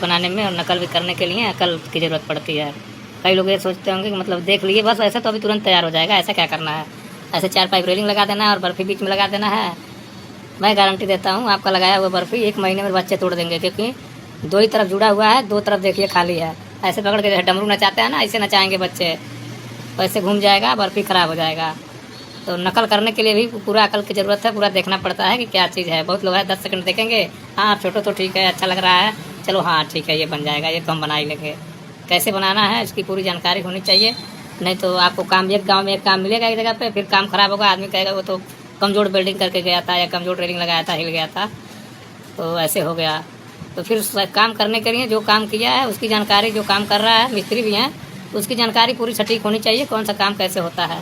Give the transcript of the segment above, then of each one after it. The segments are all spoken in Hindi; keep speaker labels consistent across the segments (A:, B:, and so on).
A: बनाने में और नकल भी करने के लिए अकल की ज़रूरत पड़ती है। कई लोग ये सोचते होंगे कि मतलब देख लिए बस ऐसा तो अभी तुरंत तैयार हो जाएगा, ऐसा क्या करना है, ऐसे 4 पाइप रेलिंग लगा देना है और बर्फ़ी बीच में लगा देना है। मैं गारंटी देता हूँ आपका लगाया हुआ बर्फ़ी 1 महीने में बच्चे तोड़ देंगे, क्योंकि 2 ही तरफ जुड़ा हुआ है, 2 तरफ देखिए खाली है। ऐसे पकड़ के डमरू नचाते हैं ना, ऐसे नचाएंगे बच्चे, वैसे घूम जाएगा, बर्फ़ी ख़राब हो जाएगा। तो नकल करने के लिए भी पूरा अकल की ज़रूरत है, पूरा देखना पड़ता है कि क्या चीज़ है। बहुत लोग हैं 10 सेकंड देखेंगे, हाँ फोटो तो ठीक है, अच्छा लग रहा है, चलो हाँ ठीक है ये बन जाएगा, ये तो हम बना ही लेंगे। कैसे बनाना है इसकी पूरी जानकारी होनी चाहिए, नहीं तो आपको काम एक गांव में एक काम मिलेगा एक जगह पे, फिर काम ख़राब होगा, आदमी कहेगा वो तो कमज़ोर बिल्डिंग करके गया था या कमज़ोर रेलिंग लगाया था, हिल गया था, तो ऐसे हो गया। तो फिर काम करने के लिए जो काम किया है उसकी जानकारी, जो काम कर रहा है मिस्त्री भी हैं, उसकी जानकारी पूरी सटीक होनी चाहिए, कौन सा काम कैसे होता है।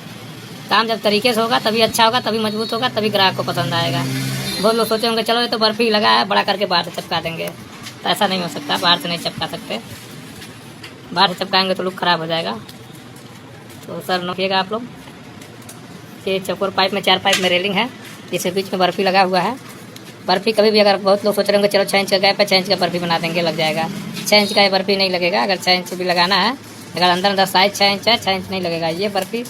A: काम जब तरीके से होगा तभी अच्छा होगा, तभी मजबूत होगा, तभी ग्राहक को पसंद आएगा। बहुत लोग सोचे होंगे चलो ये तो बर्फ़ी लगा है, बड़ा करके बाहर से चिपका देंगे, तो ऐसा नहीं हो सकता, बाहर से नहीं चिपका सकते। बाहर से चिपकाएंगे तो लुक ख़राब हो जाएगा। तो सर नोटिएगा आप लोग, ये चौकोर पाइप में 4 पाइप में रेलिंग है, जिसके बीच में बर्फ़ी लगा हुआ है। बर्फ़ी कभी भी, अगर बहुत लोग सोच रहे होंगे चलो 6 इंच का गैप है, 6 इंच का बर्फ़ी बना देंगे, लग जाएगा। 6 इंच का ये बर्फ़ी नहीं लगेगा। अगर 6 इंच भी लगाना है, अगर अंदर साइज 6 इंच है, 6 इंच नहीं लगेगा। ये बर्फ़ी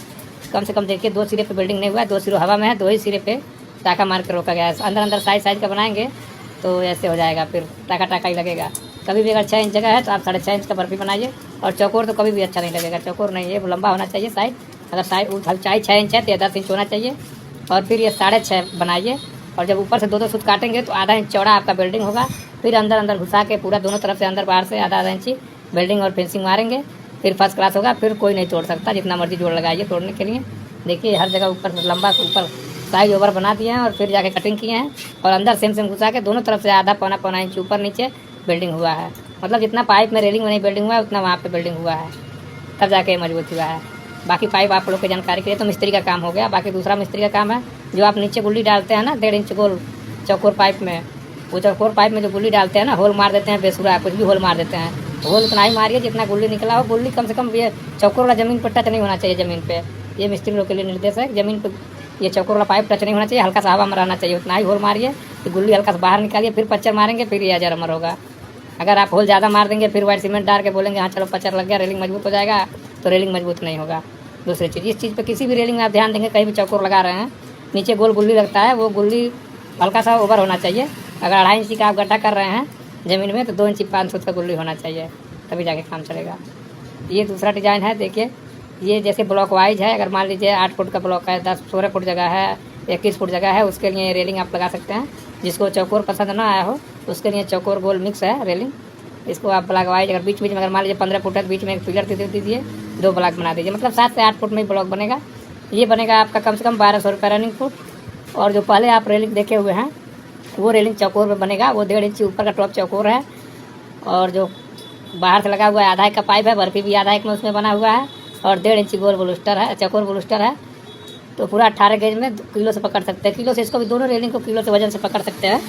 A: कम से कम देखिए 2 सिरे पे बिल्डिंग नहीं हुआ है, 2 सिरे हवा में है, 2 ही सिरे पे टाका मार के रोका गया है। अंदर साइज का बनाएंगे तो ऐसे हो जाएगा, फिर टाका ही लगेगा। कभी भी अगर 6 इंच जगह है तो आप 6.5 इंच का बर्फ़ी बनाइए। और चौकोर तो कभी भी अच्छा नहीं लगेगा, चौकोर नहीं, ये लंबा होना चाहिए साइड। अगर साइड ऊंचाई 6 इंच है तो 10 इंच होना चाहिए। और फिर ये 6.5 बनाइए, और जब ऊपर से 2 सूत काटेंगे तो आधा इंच चौड़ा आपका बिल्डिंग होगा। फिर अंदर घुसा के पूरा दोनों तरफ से अंदर बाहर से आधा इंची बिल्डिंग और फेंसिंग मारेंगे, फिर फर्स्ट क्लास होगा। फिर कोई नहीं तोड़ सकता, जितना मर्जी जोड़ लगाइए तोड़ने के लिए। देखिए हर जगह ऊपर से लंबा से ऊपर साइज ओवर बना दिए हैं और फिर जाके कटिंग किए हैं, और अंदर सेम घुसा के दोनों तरफ से आधा पौना इंच ऊपर नीचे बिल्डिंग हुआ है। मतलब जितना पाइप में रेलिंग में नहीं बिल्डिंग हुआ है उतना वहाँ पे बिल्डिंग हुआ है, तब जाके मजबूत हुआ है। बाकी पाइप आप लोग की जानकारी के लिए तो मिस्त्री का काम हो गया। बाकी दूसरा मिस्त्री का काम है, जो आप नीचे गुल्ली डालते हैं ना 1.5 इंच गोल चौकोर पाइप में, वो चौकोर पाइप में जो गुल्ली डालते हैं ना, होल मार देते हैं बेसुरा, कुछ भी होल मार देते हैं। होल उतना ही मारिए जितना गुल्ली निकला हो। गुल्ली कम से कम ये चौकोर वाला ज़मीन पर टच नहीं होना चाहिए, ज़मीन पे। ये मिस्त्री लोग के लिए निर्देश है, ज़मीन पर ये चौकोर वाला पाइप टच नहीं होना चाहिए, हल्का सा हवा में रहना चाहिए, उतना ही होल मारिए कि गुल्ली हल्का सा बाहर निकालिए, फिर पच्चर मारेंगे, फिर ये अजर अमर होगा। अगर आप होल ज़्यादा मार देंगे, फिर वाइट सीमेंट डाल के बोलेंगे हाँ चलो पच्चर लग गया, रेलिंग मजबूत हो जाएगा, तो रेलिंग मजबूत नहीं होगा। दूसरी चीज़, इस चीज़ पे किसी भी रेलिंग में आप ध्यान देंगे, कहीं भी चौकोर लगा रहे हैं, नीचे गोल गुल्ली लगता है, वो गुल्ली हल्का सा ओवर होना चाहिए। अगर 2.5 इंची का आप गड्ढा कर रहे हैं ज़मीन में, तो 2 इंची 5 फुट का गुल्ली होना चाहिए, तभी जाके काम चलेगा। ये दूसरा डिज़ाइन है, देखिए ये जैसे ब्लॉक वाइज है। अगर मान लीजिए 8 फुट का ब्लॉक है, 16 फुट जगह है, 21 फुट जगह है, उसके लिए रेलिंग आप लगा सकते हैं। जिसको चौकोर पसंद ना आया हो उसके लिए चौकोर गोल मिक्स है रेलिंग, इसको आप ब्लॉक वाइज, अगर बीच में अगर मान लीजिए 15 फुट है, बीच में एक पिलर दे दीजिए, 2 ब्लॉक बना दीजिए, मतलब 7 से 8 फुट में ही ब्लॉक बनेगा। ये बनेगा आपका कम से कम 1200 रुपये रनिंग फुट। और जो पहले आप रेलिंग देखे हुए हैं वो रेलिंग चौकोर में बनेगा, वो 1.5 इंच ऊपर का टॉप चौकोर है। और जो बाहर से लगा हुआ है आधा एक का पाइप है, बर्फ़ी भी आधा एक में उसमें बना हुआ है, और 1.5 इंची गोल बुलस्टर है, चौकोर बुलस्टर है। तो पूरा 18 गेज में किलो से पकड़ सकते हैं, किलो से इसको भी, दोनों रेलिंग को किलो से वजन से पकड़ सकते हैं।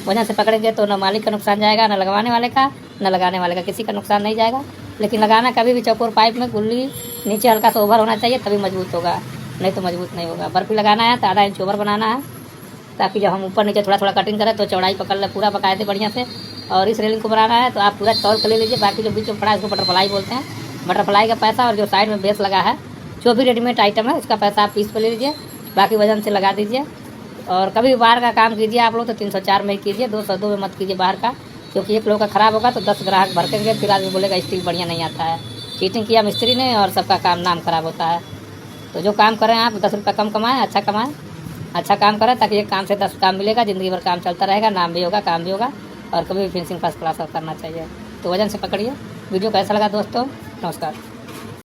A: वजन से पकड़ेंगे तो न मालिक का नुकसान जाएगा, न लगवाने वाले का, न लगाने वाले का, किसी का नुकसान नहीं जाएगा। लेकिन लगाना कभी भी चौकोर पाइप में गुल्ली नीचे हल्का सा ओवर होना चाहिए, तभी मजबूत होगा, नहीं तो मजबूत नहीं होगा। बर्फ़ी लगाना है तो आधा इंच ओवर बनाना है, ताकि जब हम ऊपर नीचे थोड़ा कटिंग करें तो चौड़ाई पकड़ ले, पूरा पकाए थे बढ़िया से। और इस रेलिंग को बनाना है तो आप पूरा तौल कर ले लीजिए। बाकी जो बीच में पड़ा है उसको बटरफ्लाई बोलते हैं, बटरफ्लाई का पैसा, और जो साइड में बेस लगा है, जो भी रेडीमेड आइटम है उसका पैसा आप पीस पर ले लीजिए, बाकी वजन से लगा दीजिए। और कभी बाहर का काम कीजिए आप लोग तो 304 में ही कीजिए, 202 में मत कीजिए बाहर का, क्योंकि एक लोग का ख़राब होगा तो 10 ग्राहक भड़केंगे, फिर आदमी बोलेगा स्टील बढ़िया नहीं आता है, चीटिंग किया मिस्त्री ने और सबका काम नाम ख़राब होता है। तो जो काम करें आप 10 रुपये कम कमाएँ, अच्छा कमाएँ, अच्छा काम करें, ताकि एक काम से 10 काम मिलेगा, ज़िंदगी भर काम चलता रहेगा, नाम भी होगा, काम भी होगा, और कभी भी फिनिशिंग फर्स्ट क्लास करना चाहिए। तो वजन से पकड़िए। वीडियो कैसा लगा दोस्तों? नमस्कार।